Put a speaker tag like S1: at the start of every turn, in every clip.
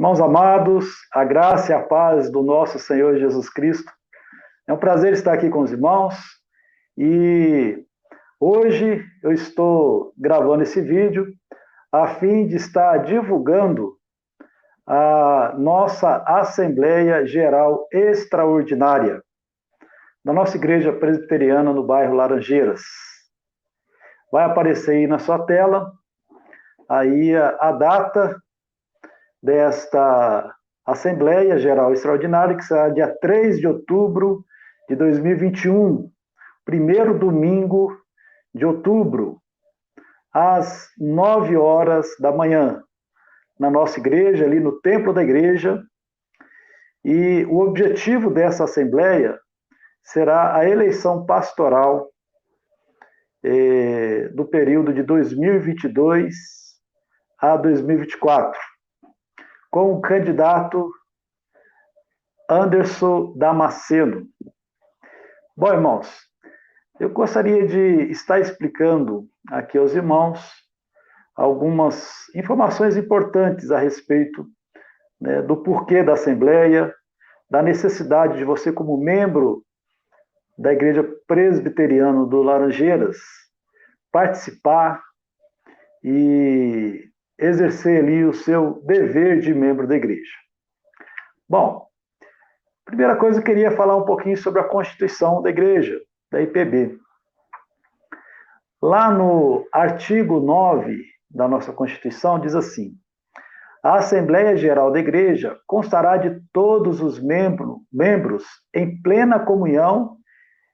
S1: Irmãos amados, a graça e a paz do nosso Senhor Jesus Cristo. É um prazer estar aqui com os irmãos e hoje eu estou gravando esse vídeo a fim de estar divulgando a nossa Assembleia Geral Extraordinária da nossa Igreja Presbiteriana no bairro Laranjeiras. Vai aparecer aí na sua tela aí a data desta Assembleia Geral Extraordinária, que será dia 3 de outubro de 2021, primeiro domingo de outubro, às 9 horas da manhã, na nossa igreja, ali no templo da igreja. E o objetivo dessa Assembleia será a eleição pastoral do período de 2022 a 2024. Com o candidato Anderson Damasceno. Bom, irmãos, eu gostaria de estar explicando aqui aos irmãos algumas informações importantes a respeito, né, do porquê da Assembleia, da necessidade de você, como membro da Igreja Presbiteriana do Laranjeiras, participar e exercer ali o seu dever de membro da igreja. Bom, primeira coisa, eu queria falar um pouquinho sobre a Constituição da igreja, da IPB. Lá no artigo 9 da nossa Constituição diz assim: a Assembleia Geral da Igreja constará de todos os membros em plena comunhão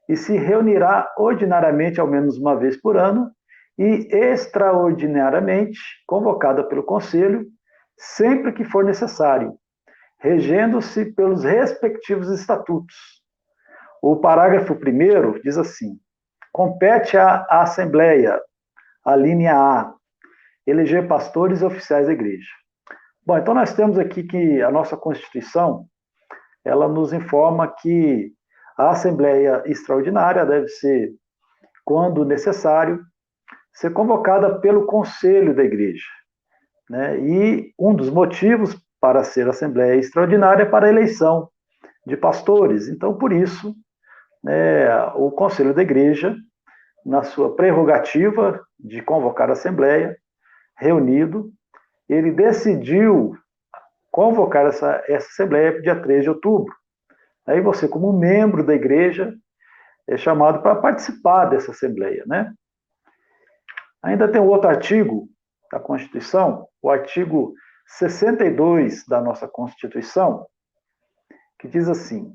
S1: e se reunirá ordinariamente ao menos uma vez por ano e extraordinariamente convocada pelo Conselho, sempre que for necessário, regendo-se pelos respectivos estatutos. O parágrafo 1º diz assim: compete à Assembleia, a linha A, eleger pastores e oficiais da igreja. Bom, então nós temos aqui que a nossa Constituição, ela nos informa que a Assembleia Extraordinária deve ser, quando necessário, ser convocada pelo Conselho da Igreja, né? E um dos motivos para ser Assembleia Extraordinária é para a eleição de pastores. Então, por isso, né, o Conselho da Igreja, na sua prerrogativa de convocar a Assembleia, reunido, ele decidiu convocar essa Assembleia para o dia 3 de outubro. Aí você, como membro da Igreja, é chamado para participar dessa Assembleia, né? Ainda tem um outro artigo da Constituição, o artigo 62 da nossa Constituição, que diz assim: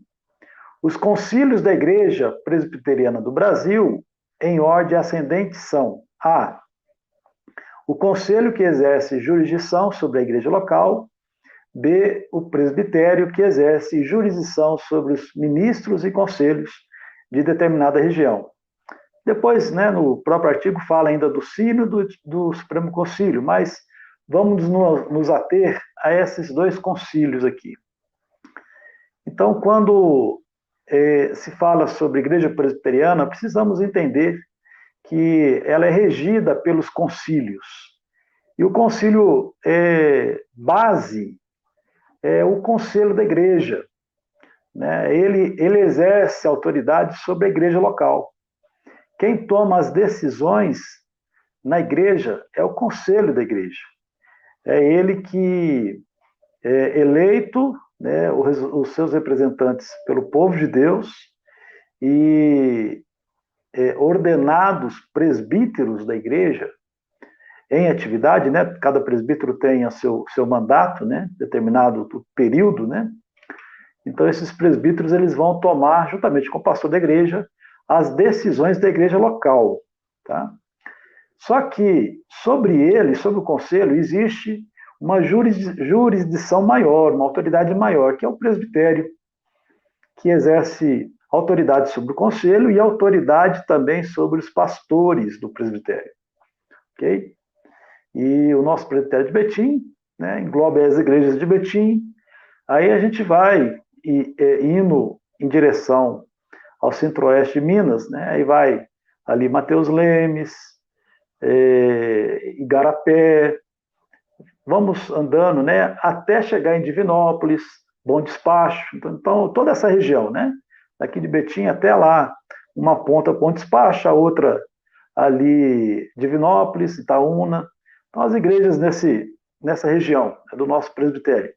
S1: os concílios da Igreja Presbiteriana do Brasil, em ordem ascendente, são: A. O conselho que exerce jurisdição sobre a igreja local. B. O presbitério que exerce jurisdição sobre os ministros e conselhos de determinada região. Depois, né, no próprio artigo, fala ainda do sínodo do Supremo Concílio, mas vamos nos ater a esses dois concílios aqui. Então, quando se fala sobre igreja presbiteriana, precisamos entender que ela é regida pelos concílios. E o concílio base é o conselho da igreja, né? Ele exerce autoridade sobre a igreja local. Quem toma as decisões na igreja é o conselho da igreja. É ele que é eleito, né, os seus representantes pelo povo de Deus e ordenados presbíteros da igreja em atividade, né? Cada presbítero tem o seu mandato, né, determinado período, né? Então esses presbíteros eles vão tomar, juntamente com o pastor da igreja, as decisões da igreja local, tá? Só que sobre ele, sobre o conselho, existe uma jurisdição maior, uma autoridade maior, que é o presbitério, que exerce autoridade sobre o conselho e autoridade também sobre os pastores do presbitério, ok? E o nosso presbitério de Betim, né, engloba as igrejas de Betim. Aí a gente vai indo em direção ao centro-oeste de Minas, né? Aí vai ali Mateus Lemes, Igarapé, vamos andando, né, até chegar em Divinópolis, Bom Despacho, então toda essa região, né, daqui de Betim até lá, uma ponta Bom Despacho, a outra ali Divinópolis, Itaúna, então as igrejas nessa região do nosso presbitério.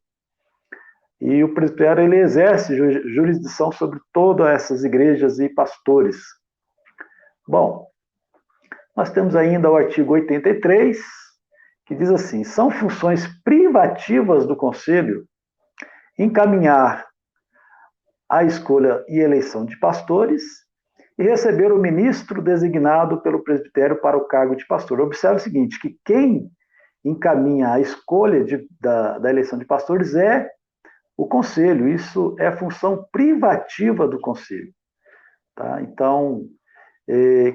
S1: E o presbitério ele exerce jurisdição sobre todas essas igrejas e pastores. Bom, nós temos ainda o artigo 83, que diz assim: são funções privativas do Conselho encaminhar a escolha e eleição de pastores e receber o ministro designado pelo presbitério para o cargo de pastor. Observe o seguinte, que quem encaminha a escolha da eleição de pastores é o Conselho. Isso é função privativa do Conselho. Tá? Então,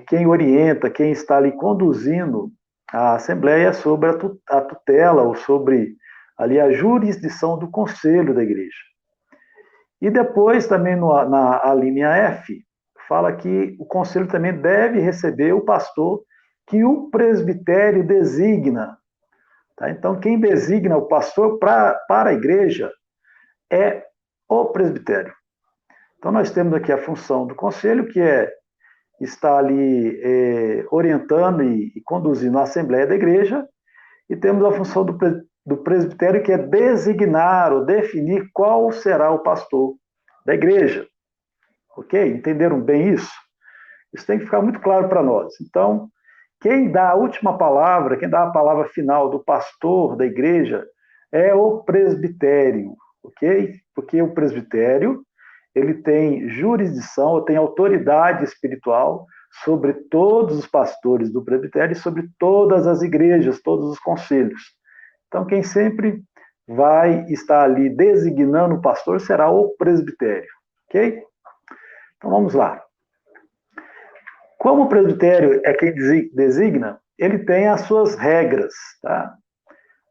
S1: quem orienta, quem está ali conduzindo a Assembleia é sobre a tutela ou sobre ali a jurisdição do Conselho da Igreja. E depois, também na linha F, fala que o Conselho também deve receber o pastor que o presbitério designa. Tá? Então, quem designa o pastor para a igreja é o presbitério. Então, nós temos aqui a função do Conselho, que é estar ali orientando e conduzindo a Assembleia da Igreja, e temos a função do presbitério, que é designar ou definir qual será o pastor da igreja. Ok? Entenderam bem isso? Isso tem que ficar muito claro para nós. Então, quem dá a última palavra, quem dá a palavra final do pastor da igreja é o presbitério, ok? Porque o presbitério ele tem jurisdição, ou tem autoridade espiritual sobre todos os pastores do presbitério e sobre todas as igrejas, todos os conselhos. Então, quem sempre vai estar ali designando o pastor será o presbitério, ok? Então, vamos lá. Como o presbitério é quem designa, ele tem as suas regras, tá?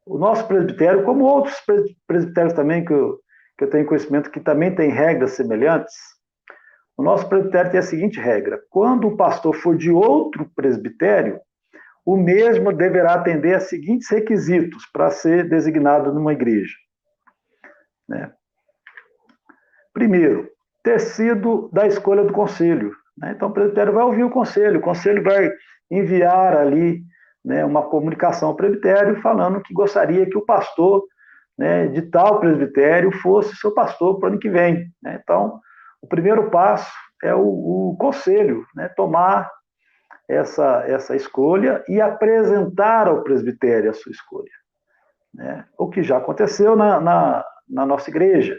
S1: O nosso presbitério, como outros presbitérios também que eu tenho conhecimento que também tem regras semelhantes, o nosso presbitério tem a seguinte regra: quando o pastor for de outro presbitério, o mesmo deverá atender a seguintes requisitos para ser designado numa igreja. Né? Primeiro, ter sido da escolha do conselho. Né? Então, o presbitério vai ouvir o conselho vai enviar ali, né, uma comunicação ao presbitério falando que gostaria que o pastor, né, de tal presbitério fosse seu pastor para o ano que vem. Né? Então, o primeiro passo é o conselho, né, tomar essa escolha e apresentar ao presbitério a sua escolha. Né? O que já aconteceu na nossa igreja.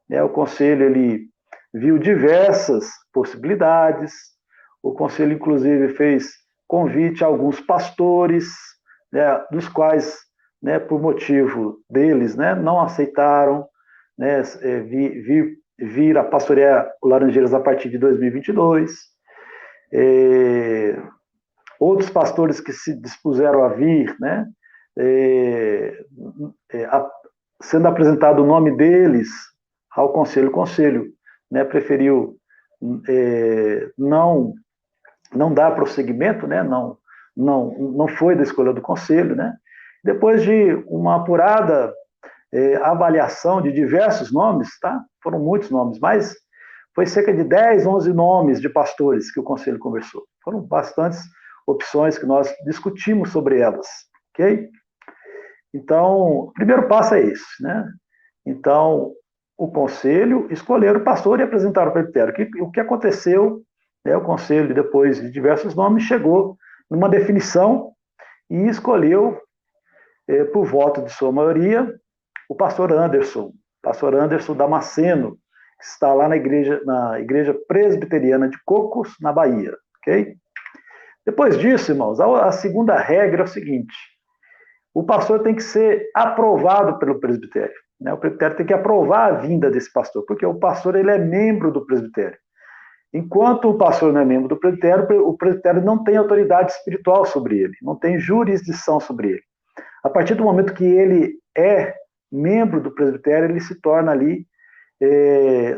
S1: Né? O conselho ele viu diversas possibilidades, o conselho, inclusive, fez convite a alguns pastores, né, dos quais, né, por motivo deles, né, não aceitaram, né, vir a pastorear o Laranjeiras a partir de 2022. Outros pastores que se dispuseram a vir, né, sendo apresentado o nome deles ao conselho, o conselho, né, preferiu não dar prosseguimento, né, não foi da escolha do conselho, né. Depois de uma apurada avaliação de diversos nomes, tá? Foram muitos nomes, mas foi cerca de 10, 11 nomes de pastores que o conselho conversou. Foram bastantes opções que nós discutimos sobre elas, ok? Então, o primeiro passo é esse, né? Então, o conselho escolher o pastor e apresentar o presbitério. O que aconteceu, né, o conselho, depois de diversos nomes, chegou numa definição e escolheu, por voto de sua maioria, o pastor Anderson Damasceno, que está lá na igreja presbiteriana de Cocos, na Bahia, ok? Depois disso, irmãos, a segunda regra é o seguinte: o pastor tem que ser aprovado pelo presbitério. Né? O presbitério tem que aprovar a vinda desse pastor, porque o pastor ele é membro do presbitério. Enquanto o pastor não é membro do presbitério, o presbitério não tem autoridade espiritual sobre ele, não tem jurisdição sobre ele. A partir do momento que ele é membro do presbitério, ele se torna ali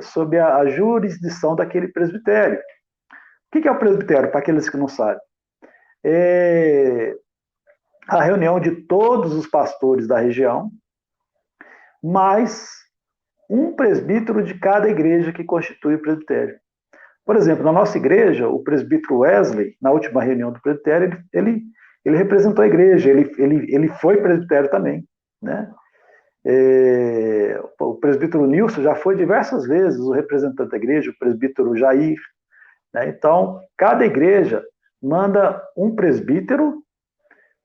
S1: sob a jurisdição daquele presbitério. O que é o presbitério, para aqueles que não sabem? a reunião de todos os pastores da região, mais um presbítero de cada igreja que constitui o presbitério. Por exemplo, na nossa igreja, o presbítero Wesley, na última reunião do presbitério, ele representou a igreja, ele foi presbitério também, né? O presbítero Nilson já foi diversas vezes o representante da igreja, o presbítero Jair, né? Então, cada igreja manda um presbítero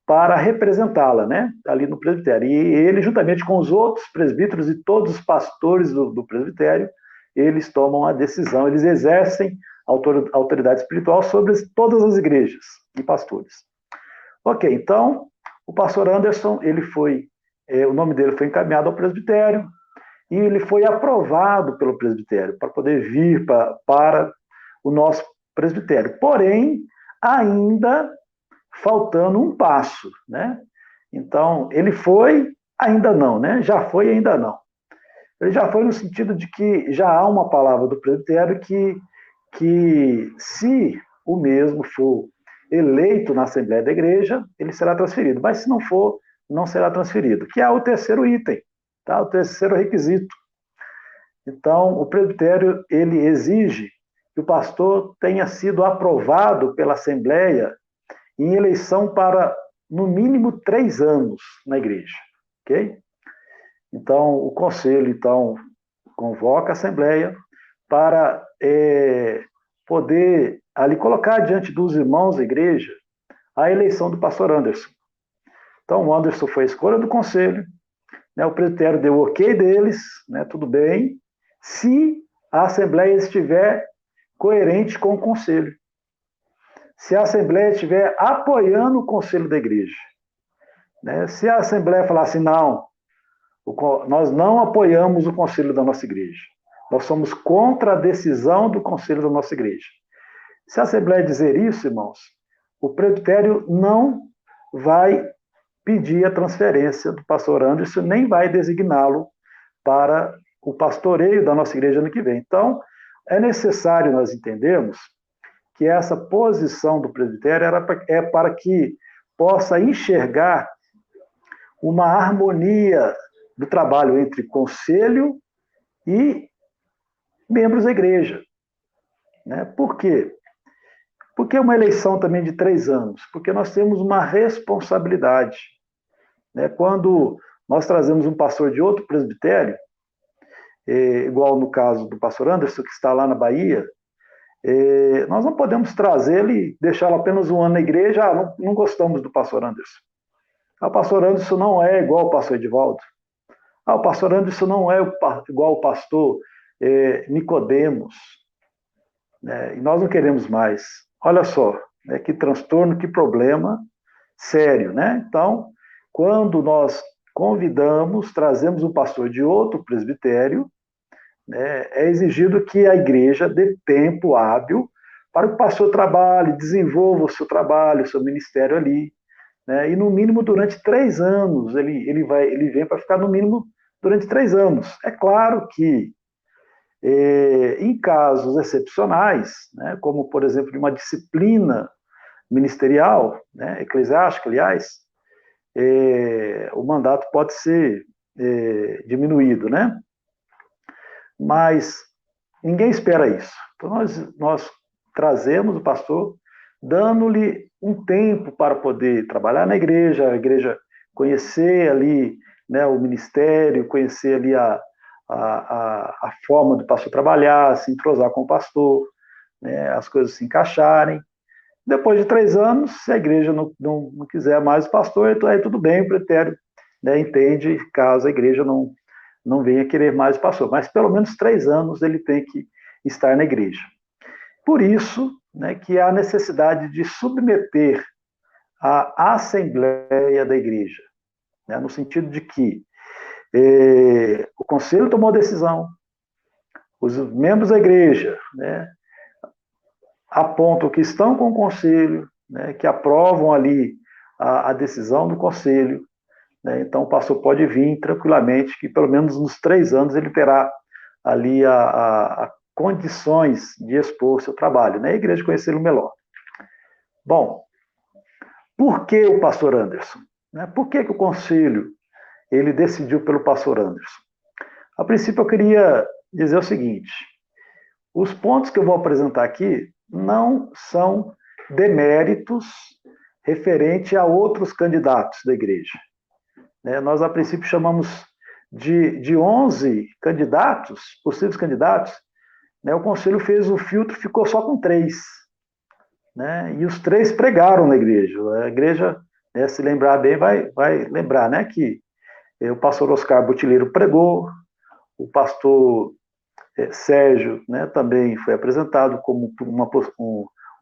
S1: para representá-la, né? Ali no presbitério. E ele, juntamente com os outros presbíteros e todos os pastores do presbitério, eles tomam a decisão, eles exercem autoridade espiritual sobre todas as igrejas e pastores. Ok, então, o pastor Anderson, o nome dele foi encaminhado ao presbitério e ele foi aprovado pelo presbitério para poder vir para o nosso presbitério. Porém, ainda faltando um passo, né? Então, ele foi, ainda não, né? Já foi, ainda não. Ele já foi no sentido de que já há uma palavra do presbitério que se o mesmo for eleito na Assembleia da Igreja, ele será transferido. Mas se não for, não será transferido. Que é o terceiro item, tá? O terceiro requisito. Então, o presbitério, ele exige que o pastor tenha sido aprovado pela Assembleia em eleição para, no mínimo, 3 anos na igreja. Ok? Então, o conselho, convoca a Assembleia para poder ali colocar diante dos irmãos da igreja a eleição do pastor Anderson. Então, o Anderson foi a escolha do conselho, né, o presbitério deu o ok deles, né, tudo bem, se a Assembleia estiver coerente com o conselho. Se a Assembleia estiver apoiando o conselho da igreja. Né? Se a Assembleia falar assim, não, nós não apoiamos o conselho da nossa igreja. Nós somos contra a decisão do conselho da nossa igreja. Se a Assembleia dizer isso, irmãos, o presbitério não vai pedir a transferência do pastor Anderson, nem vai designá-lo para o pastoreio da nossa igreja ano que vem. Então, é necessário nós entendermos que essa posição do presbitério é para que possa enxergar uma harmonia do trabalho entre conselho e membros da igreja. Né? Por quê? Porque é uma eleição também de 3 anos? Porque nós temos uma responsabilidade. Né? Quando nós trazemos um pastor de outro presbitério, igual no caso do pastor Anderson, que está lá na Bahia, nós não podemos trazê-lo e deixá-lo apenas um ano na igreja. Não gostamos do pastor Anderson. O pastor Anderson não é igual ao pastor Edivaldo. O pastor Anderson não é igual ao pastor Nicodemos. Né? E nós não queremos mais. Olha só, né? Que transtorno, que problema sério. Né? Então, quando nós trazemos um pastor de outro presbitério, né, é exigido que a igreja dê tempo hábil para que o pastor trabalhe, desenvolva o seu trabalho, o seu ministério ali. Né, e no mínimo durante 3 anos, ele vem para ficar no mínimo durante 3 anos. É claro que em casos excepcionais, né, como por exemplo de uma disciplina ministerial, né, eclesiástica, aliás, o mandato pode ser diminuído, né? Mas ninguém espera isso. Então, nós trazemos o pastor, dando-lhe um tempo para poder trabalhar na igreja, a igreja conhecer ali, né, o ministério, conhecer ali a forma do pastor trabalhar, se entrosar com o pastor, né, as coisas se encaixarem. Depois de 3 anos, se a igreja não quiser mais o pastor, então aí tudo bem, o presbitério, né, entende, caso a igreja não venha querer mais o pastor. Mas pelo menos 3 anos ele tem que estar na igreja. Por isso, né, que há necessidade de submeter a assembleia da igreja, né, no sentido de que o conselho tomou a decisão, os membros da igreja, né, apontam que estão com o conselho, né, que aprovam ali a decisão do conselho. Né, então, o pastor pode vir tranquilamente, que pelo menos nos 3 anos ele terá ali a condições de expor seu trabalho, né, a igreja conhecê-lo melhor. Bom, por que o pastor Anderson? Né? Por que que o conselho ele decidiu pelo pastor Anderson? A princípio, eu queria dizer o seguinte: os pontos que eu vou apresentar aqui não são deméritos referente a outros candidatos da igreja. Né? Nós, a princípio, chamamos de 11 candidatos, possíveis candidatos, né? O conselho fez o filtro, ficou só com 3. Né? E os 3 pregaram na igreja. A igreja, né, se lembrar bem, vai lembrar, né, que o pastor Oscar Botileiro pregou, o pastor Sérgio, né, também foi apresentado como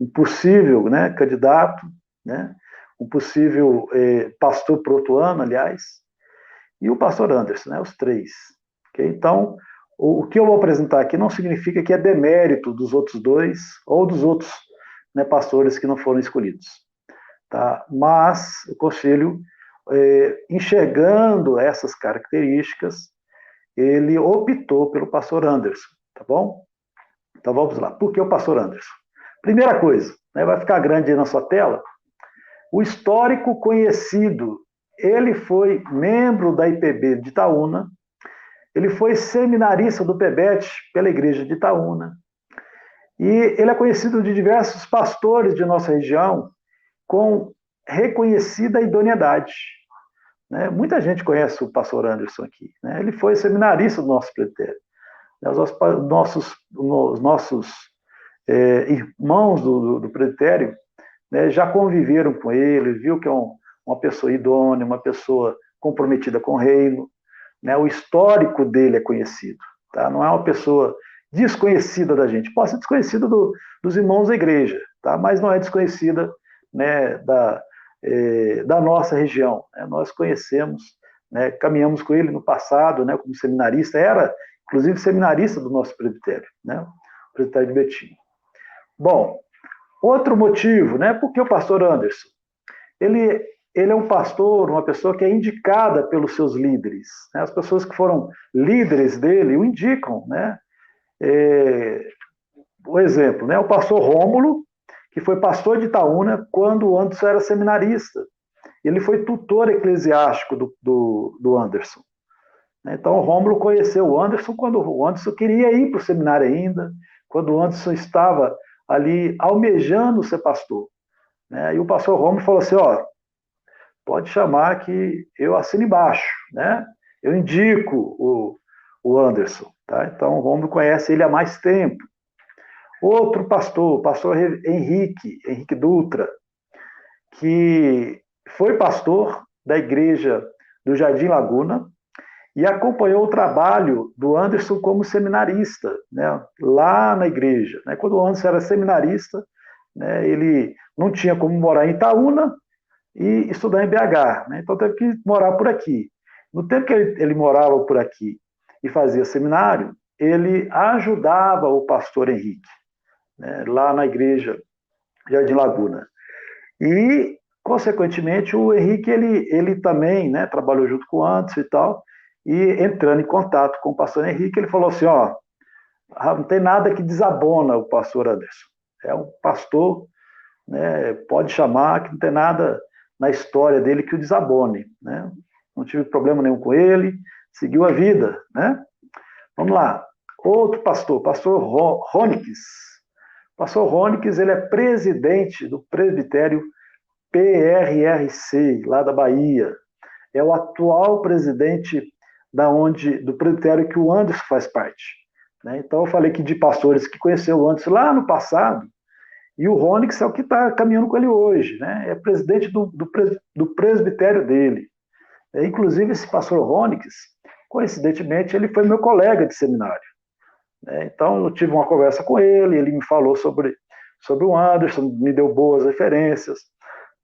S1: um possível, né, candidato, né, um possível pastor protoano, aliás, e o pastor Anderson, né, os 3. Okay? Então, o que eu vou apresentar aqui não significa que é demérito dos outros 2 ou dos outros, né, pastores que não foram escolhidos. Tá? Mas o conselho, enxergando essas características, ele optou pelo pastor Anderson, tá bom? Então vamos lá. Por que o pastor Anderson? Primeira coisa, né, vai ficar grande aí na sua tela, o histórico conhecido, ele foi membro da IPB de Itaúna, ele foi seminarista do PEBET pela igreja de Itaúna, e ele é conhecido de diversos pastores de nossa região com reconhecida idoneidade. Né? Muita gente conhece o pastor Anderson aqui. Né? Ele foi seminarista do nosso presbitério. Os nossos irmãos do presbitério, né, já conviveram com ele, viu que é uma pessoa idônea, uma pessoa comprometida com o reino. Né? O histórico dele é conhecido. Tá? Não é uma pessoa desconhecida da gente. Pode ser desconhecida dos irmãos da igreja, tá? Mas não é desconhecida, né, da nossa região. Né? Nós conhecemos, né, caminhamos com ele no passado, né, como seminarista, era inclusive seminarista do nosso presbitério, né, o presbitério de Betim. Bom, outro motivo, né, por que o pastor Anderson? Ele é um pastor, uma pessoa que é indicada pelos seus líderes. Né? As pessoas que foram líderes dele o indicam. Né? O exemplo, né? O pastor Rômulo, que foi pastor de Itaúna quando o Anderson era seminarista. Ele foi tutor eclesiástico do Anderson. Então, o Rômulo conheceu o Anderson quando o Anderson queria ir para o seminário ainda, quando o Anderson estava ali almejando ser pastor. Né? E o pastor Rômulo falou assim, ó, pode chamar que eu assino embaixo, né? Eu indico o Anderson. Tá? Então, o Rômulo conhece ele há mais tempo. Outro pastor, o pastor Henrique Dutra, que foi pastor da igreja do Jardim Laguna e acompanhou o trabalho do Anderson como seminarista, né, lá na igreja. Né? Quando o Anderson era seminarista, né, ele não tinha como morar em Itaúna e estudar em BH, né? Então teve que morar por aqui. No tempo que ele morava por aqui e fazia seminário, ele ajudava o pastor Henrique, né, lá na igreja Jardim Laguna. E, consequentemente, o Henrique, ele também, né, trabalhou junto com o Anderson e tal, e entrando em contato com o pastor Henrique, ele falou assim, ó, não tem nada que desabona o pastor Anderson. É um pastor, né, pode chamar, que não tem nada na história dele que o desabone. Né? Não tive problema nenhum com ele, seguiu a vida. Né? Vamos lá. Outro pastor Rônix. Pastor Rônix, ele é presidente do presbitério PRRC, lá da Bahia. É o atual presidente do presbitério que o Anderson faz parte. Né? Então, eu falei aqui de pastores que conheceu o Anderson lá no passado, e o Rônix é o que está caminhando com ele hoje. Né? É presidente do presbitério dele. Inclusive, esse pastor Rônix, coincidentemente, ele foi meu colega de seminário. Então, eu tive uma conversa com ele me falou sobre o Anderson, me deu boas referências,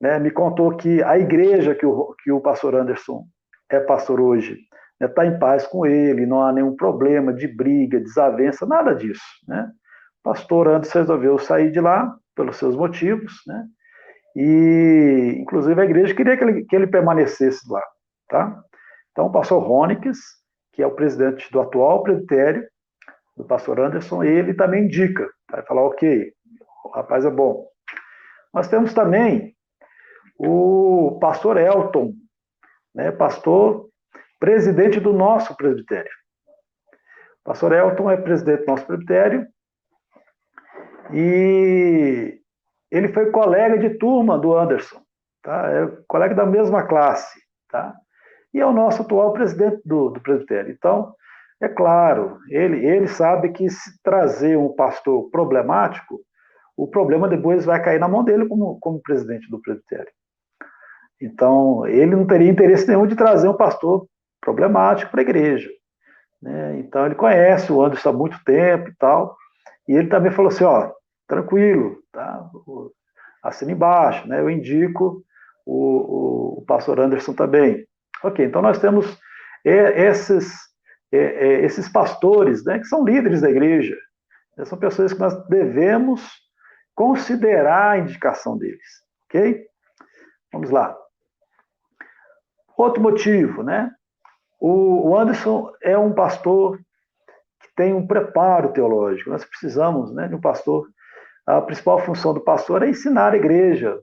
S1: né? Me contou que a igreja que o pastor Anderson é pastor hoje está em paz com ele, não há nenhum problema de briga, desavença, nada disso. Né? O pastor Anderson resolveu sair de lá pelos seus motivos, né? E, inclusive, a igreja queria que ele permanecesse lá. Tá? Então, o pastor Rônix, que é o presidente do atual presbitério, do pastor Anderson, ele também indica. Vai falar, ok, o rapaz é bom. Nós temos também o pastor Elton, né? Pastor, presidente do nosso presbitério. O pastor Elton é presidente do nosso presbitério e ele foi colega de turma do Anderson, tá? É colega da mesma classe, tá? E é o nosso atual presidente do presbitério. Então, é claro, ele sabe que se trazer um pastor problemático, o problema depois vai cair na mão dele como presidente do presbitério. Então, ele não teria interesse nenhum de trazer um pastor problemático para a igreja, né? Então, ele conhece o Anderson há muito tempo e tal, e ele também falou assim, ó, tranquilo, tá? Assina embaixo, né? Eu indico o pastor Anderson também. Ok, então nós temos esses pastores, né, que são líderes da igreja, são pessoas que nós devemos considerar a indicação deles, ok? Vamos lá. Outro motivo, né? O Anderson é um pastor que tem um preparo teológico. Nós precisamos, né, de um pastor. A principal função do pastor é ensinar a igreja.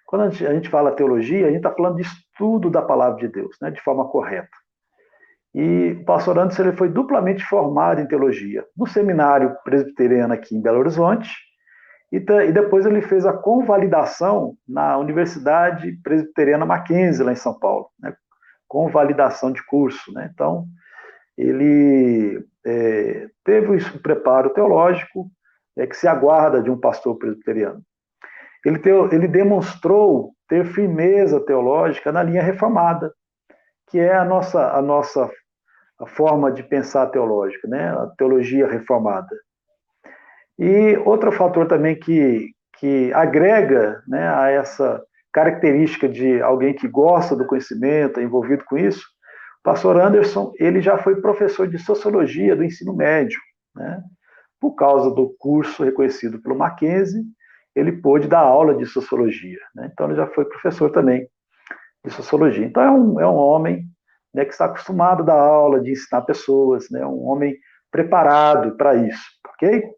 S1: Quando a gente fala teologia, a gente está falando de estudo da palavra de Deus, né, de forma correta. E o pastor Anderson ele foi duplamente formado em teologia no seminário presbiteriano aqui em Belo Horizonte, e depois ele fez a convalidação na Universidade Presbiteriana Mackenzie, lá em São Paulo, né, convalidação de curso, né? Então, ele teve um preparo teológico que se aguarda de um pastor presbiteriano. Ele demonstrou ter firmeza teológica na linha reformada, que é a nossa forma de pensar teológica, né? A teologia reformada. E outro fator também que agrega, né, a essa característica de alguém que gosta do conhecimento, é envolvido com isso, o pastor Anderson, ele já foi professor de sociologia do ensino médio, né? Por causa do curso reconhecido pelo Mackenzie, ele pôde dar aula de sociologia, né? Então ele já foi professor também de sociologia. Então é um homem, né, que está acostumado a dar aula, de ensinar pessoas, né? Um homem preparado para isso, ok?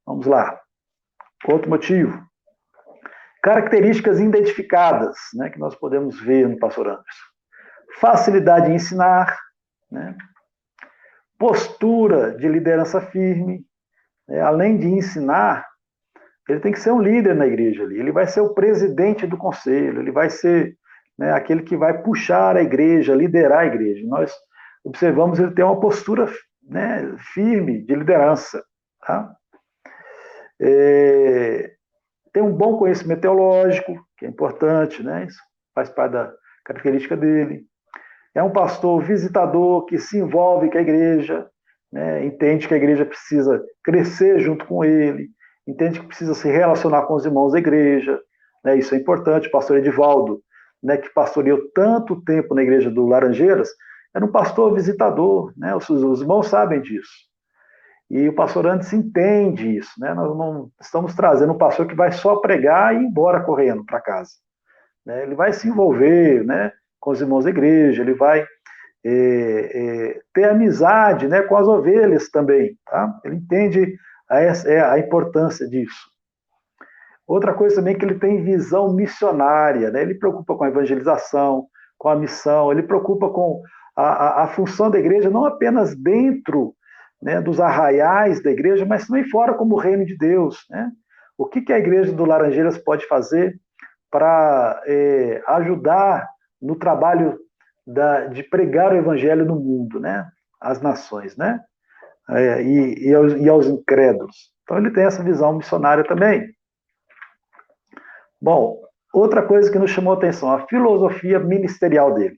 S1: Vamos lá. Outro motivo. Características identificadas, né, que nós podemos ver no pastor Anderson. Facilidade em ensinar, né? Postura de liderança firme, né? Além de ensinar, ele tem que ser um líder na igreja ali. Ele vai ser o presidente do conselho, ele vai ser, né, aquele que vai puxar a igreja, liderar a igreja. Nós observamos ele ter uma postura, né, firme de liderança, tá? Tem um bom conhecimento teológico, que é importante, né? Isso faz parte da característica dele. É um pastor visitador que se envolve com a igreja, né? Entende que a igreja precisa crescer junto com ele, entende que precisa se relacionar com os irmãos da igreja, né? Isso é importante. O pastor Edivaldo, né, que pastoreou tanto tempo na igreja do Laranjeiras, era um pastor visitador, né? Os irmãos sabem disso. E o pastor Anderson entende isso, né? Nós não estamos trazendo um pastor que vai só pregar e ir embora correndo para casa, né? Ele vai se envolver, né, com os irmãos da igreja, ele vai ter amizade, né, com as ovelhas também, tá? Ele entende a importância disso. Outra coisa também é que ele tem visão missionária, né? Ele preocupa com a evangelização, com a missão, ele preocupa com a função da igreja, não apenas dentro, né, dos arraiais da igreja, mas também fora como o reino de Deus, né? O que a igreja do Laranjeiras pode fazer para ajudar no trabalho de pregar o evangelho no mundo, né? Às nações, né? E aos incrédulos. Então ele tem essa visão missionária também. Bom, outra coisa que nos chamou a atenção, a filosofia ministerial dele,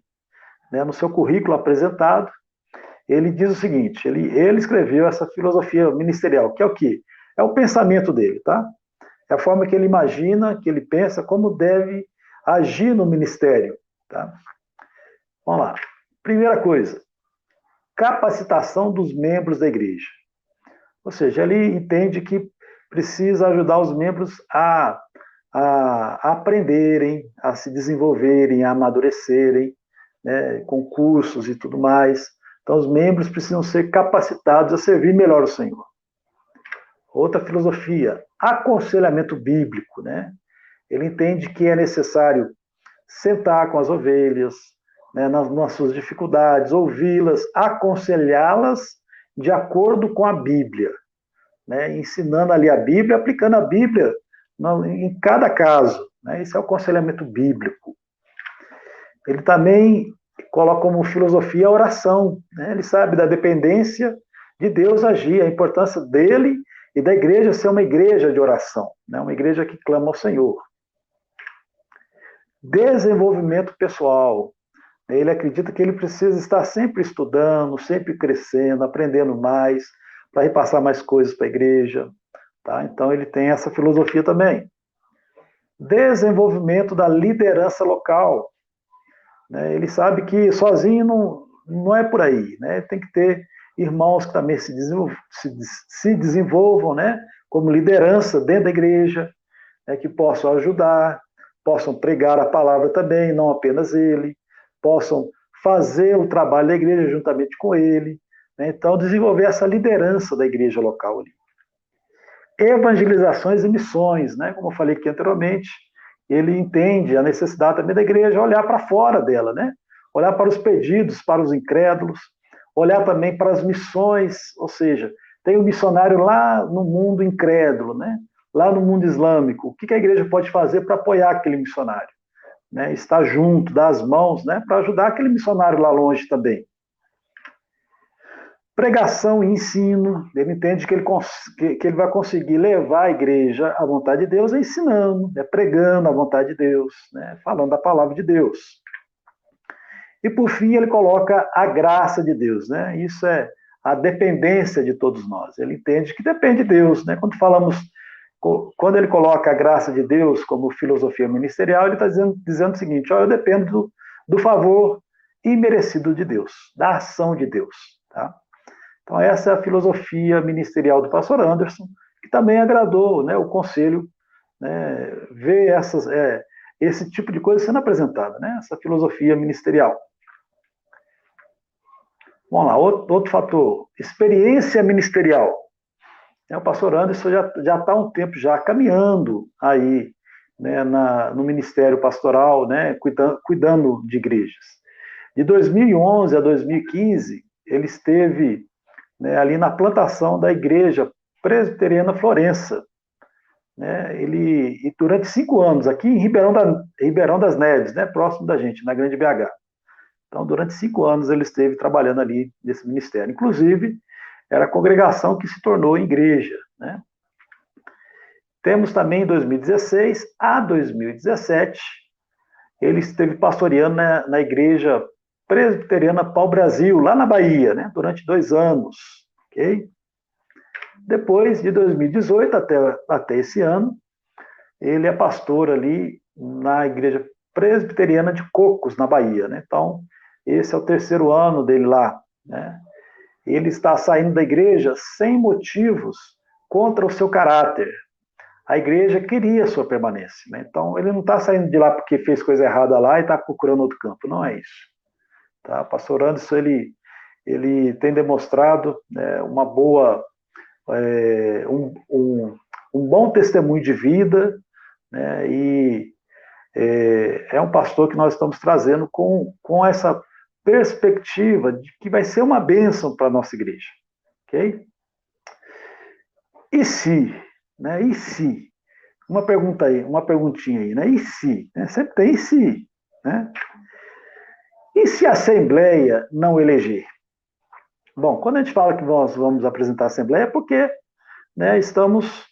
S1: né? No seu currículo apresentado, ele diz o seguinte, ele escreveu essa filosofia ministerial, que é o quê? É o pensamento dele, tá? É a forma que ele imagina, que ele pensa, como deve agir no ministério, tá? Vamos lá. Primeira coisa, capacitação dos membros da igreja. Ou seja, ele entende que precisa ajudar os membros a aprenderem, a se desenvolverem, a amadurecerem, né, com cursos e tudo mais. Então, os membros precisam ser capacitados a servir melhor o Senhor. Outra filosofia, aconselhamento bíblico, né? Ele entende que é necessário sentar com as ovelhas, né, nas suas dificuldades, ouvi-las, aconselhá-las de acordo com a Bíblia, né, ensinando ali a Bíblia, aplicando a Bíblia em cada caso. Né, esse é o aconselhamento bíblico. Ele também coloca como filosofia a oração. Né, ele sabe da dependência de Deus agir, a importância dele e da igreja ser uma igreja de oração, né, uma igreja que clama ao Senhor. Desenvolvimento pessoal. Ele acredita que ele precisa estar sempre estudando, sempre crescendo, aprendendo mais, para repassar mais coisas para a igreja. Tá? Então, ele tem essa filosofia também. Desenvolvimento da liderança local. Né? Ele sabe que sozinho não é por aí. Né? Tem que ter irmãos que também se desenvolvam, né? Como liderança dentro da igreja, né? Que possam ajudar, possam pregar a palavra também, não apenas ele, possam fazer o trabalho da igreja juntamente com ele. Né? Então, desenvolver essa liderança da igreja local ali. Evangelizações e missões, né? Como eu falei aqui anteriormente, ele entende a necessidade também da igreja olhar para fora dela, né? Olhar para os perdidos, para os incrédulos, olhar também para as missões, ou seja, tem um missionário lá no mundo incrédulo, né? Lá no mundo islâmico, o que a igreja pode fazer para apoiar aquele missionário? Né? Estar junto, dar as mãos, né? Para ajudar aquele missionário lá longe também. Pregação e ensino, ele entende que ele vai conseguir levar a igreja à vontade de Deus ensinando, né, pregando a vontade de Deus, né, falando a palavra de Deus. E por fim ele coloca a graça de Deus, né? Isso é a dependência de todos nós. Ele entende que depende de Deus, né? Quando ele coloca a graça de Deus como filosofia ministerial, ele está dizendo o seguinte: ó, eu dependo do favor imerecido de Deus, da ação de Deus, tá? Então, essa é a filosofia ministerial do pastor Anderson, que também agradou, né, o conselho, né, ver esse tipo de coisa sendo apresentada, né, essa filosofia ministerial. Vamos lá, outro fator, experiência ministerial. O pastor Anderson já está há um tempo já caminhando aí, né, no ministério pastoral, né, cuidando de igrejas. De 2011 a 2015, ele esteve, né, ali na plantação da igreja presbiteriana Florença. Né, e durante 5 anos, aqui em Ribeirão das Neves, né, próximo da gente, na Grande BH. Então, durante 5 anos, ele esteve trabalhando ali nesse ministério. Inclusive, era a congregação que se tornou igreja. Né? Temos também, em 2016 a 2017, ele esteve pastoreando na igreja presbiteriana Pau Brasil, lá na Bahia, né, durante 2 anos. Okay? Depois, de 2018 até esse ano, ele é pastor ali na igreja presbiteriana de Cocos, na Bahia. Né? Então, esse é o 3º ano dele lá. Né? Ele está saindo da igreja sem motivos contra o seu caráter. A igreja queria sua permanência. Né? Então, ele não está saindo de lá porque fez coisa errada lá e está procurando outro campo. Não é isso. Tá? O pastor Anderson, ele tem demonstrado, né, uma boa, um bom testemunho de vida, né, e é um pastor que nós estamos trazendo com essa perspectiva de que vai ser uma bênção para a nossa igreja. Ok? E se? Né, e se? Uma perguntinha aí, né? E se? Né? Sempre tem e se? Né? E se a Assembleia não eleger? Bom, quando a gente fala que nós vamos apresentar a Assembleia, é porque, né, estamos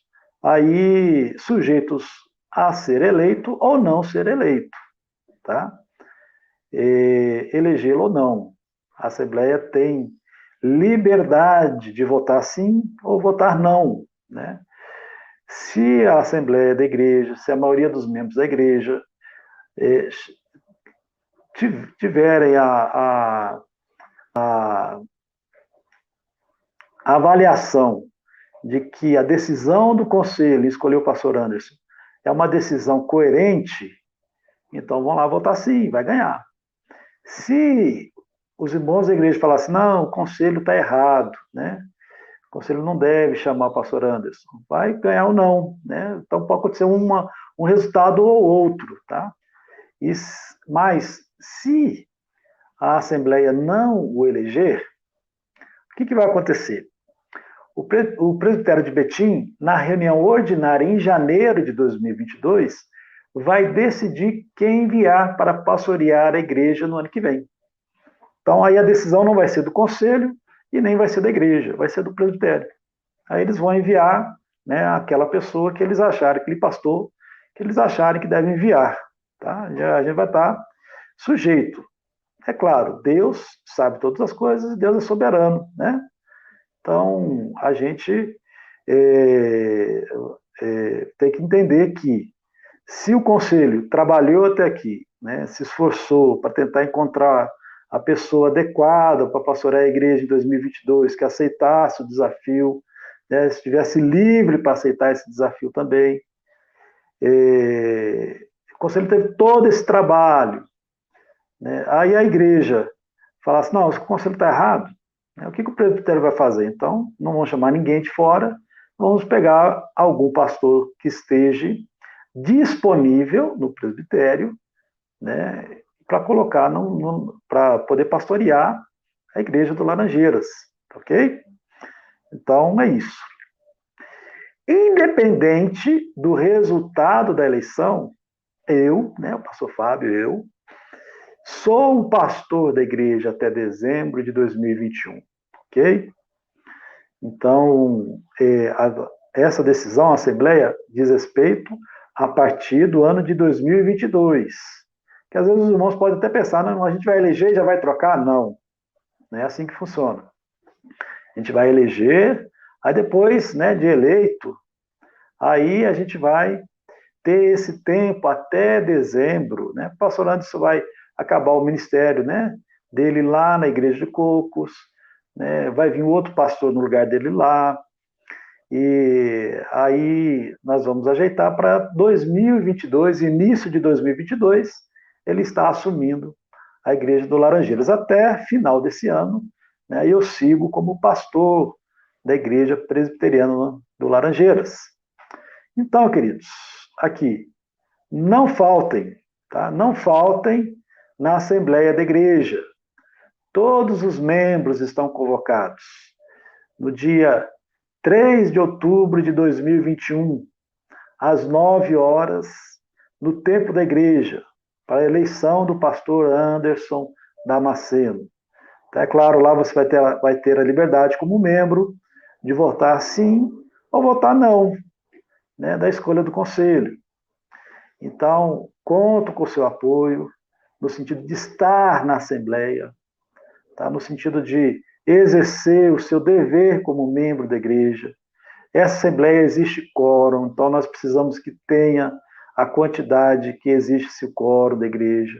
S1: aí sujeitos a ser eleito ou não ser eleito, tá? Elegê-lo ou não. A Assembleia tem liberdade de votar sim ou votar não, né? Se a Assembleia da Igreja, se a maioria dos membros da Igreja tiverem a avaliação de que a decisão do Conselho em escolher o pastor Anderson é uma decisão coerente, então vão lá votar sim, vai ganhar. Se os irmãos da igreja falassem, não, o Conselho está errado, né? O Conselho não deve chamar o pastor Anderson, vai ganhar ou não, né? Então pode acontecer um resultado ou outro, tá? Mas se a Assembleia não o eleger, o que vai acontecer? O presbitério de Betim, na reunião ordinária em janeiro de 2022, vai decidir quem enviar para pastorear a igreja no ano que vem. Então, aí a decisão não vai ser do conselho e nem vai ser da igreja, vai ser do presbitério. Aí eles vão enviar, né, aquela pessoa que eles acharem, aquele pastor que eles acharem que deve enviar. Tá? A gente vai estar sujeito. É claro, Deus sabe todas as coisas e Deus é soberano, né? Então, a gente tem que entender que se o conselho trabalhou até aqui, né, se esforçou para tentar encontrar a pessoa adequada para pastorear a igreja em 2022, que aceitasse o desafio, né, estivesse livre para aceitar esse desafio também. O conselho teve todo esse trabalho, né? Aí a igreja falasse, não, o conselho está errado, né? O que o presbitério vai fazer? Então, não vamos chamar ninguém de fora, vamos pegar algum pastor que esteja disponível no presbitério, né, para colocar, para poder pastorear a igreja do Laranjeiras, ok? Então, é isso. Independente do resultado da eleição, eu, né, o pastor Fábio, eu, sou o pastor da igreja até dezembro de 2021, ok? Então, essa decisão, a Assembleia, diz respeito a partir do ano de 2022. Que às vezes os irmãos podem até pensar, não, a gente vai eleger e já vai trocar? Não, não é assim que funciona. A gente vai eleger, aí depois, né, de eleito, aí a gente vai ter esse tempo até dezembro, né? O pastor Anderson vai acabar o ministério, né, dele lá na Igreja de Cocos, né, vai vir outro pastor no lugar dele lá, e aí nós vamos ajeitar para 2022, início de 2022, ele está assumindo a Igreja do Laranjeiras. Até final desse ano, né, eu sigo como pastor da Igreja Presbiteriana do Laranjeiras. Então, queridos, aqui, não faltem, tá? Não faltem na Assembleia da Igreja. Todos os membros estão convocados. No dia 3 de outubro de 2021, às 9 horas, no templo da igreja, para a eleição do pastor Anderson Damasceno. Então, é claro, lá você vai ter a liberdade como membro de votar sim ou votar não, né, da escolha do conselho. Então, conto com o seu apoio, no sentido de estar na Assembleia, tá? No sentido de exercer o seu dever como membro da igreja. Essa Assembleia existe quórum, então nós precisamos que tenha a quantidade que existe esse quórum da igreja.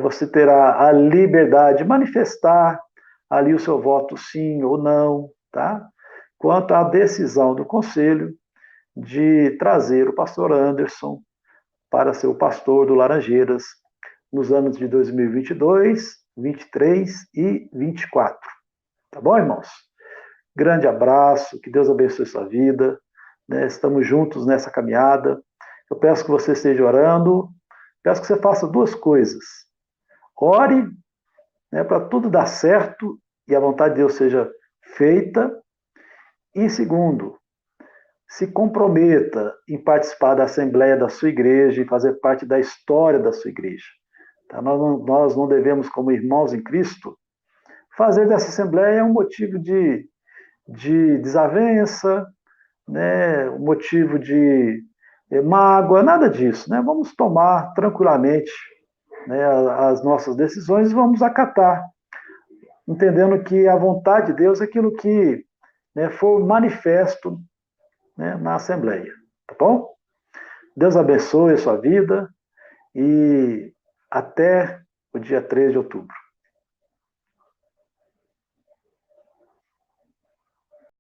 S1: Você terá a liberdade de manifestar ali o seu voto sim ou não, tá? Quanto à decisão do conselho de trazer o pastor Anderson para ser o pastor do Laranjeiras nos anos de 2022, 23 e 24. Tá bom, irmãos? Grande abraço, que Deus abençoe sua vida, né? Estamos juntos nessa caminhada. Eu peço que você esteja orando, peço que você faça duas coisas. Ore, né, para tudo dar certo e a vontade de Deus seja feita. E segundo, se comprometa em participar da Assembleia da sua igreja e fazer parte da história da sua igreja. Tá? Nós não devemos, como irmãos em Cristo, fazer dessa Assembleia um motivo de desavença, né, um motivo de mágoa, nada disso. Né? Vamos tomar tranquilamente, né, as nossas decisões e vamos acatar, entendendo que a vontade de Deus é aquilo que, né, for manifesto, né, na Assembleia. Tá bom? Deus abençoe a sua vida e até o dia 3 de outubro.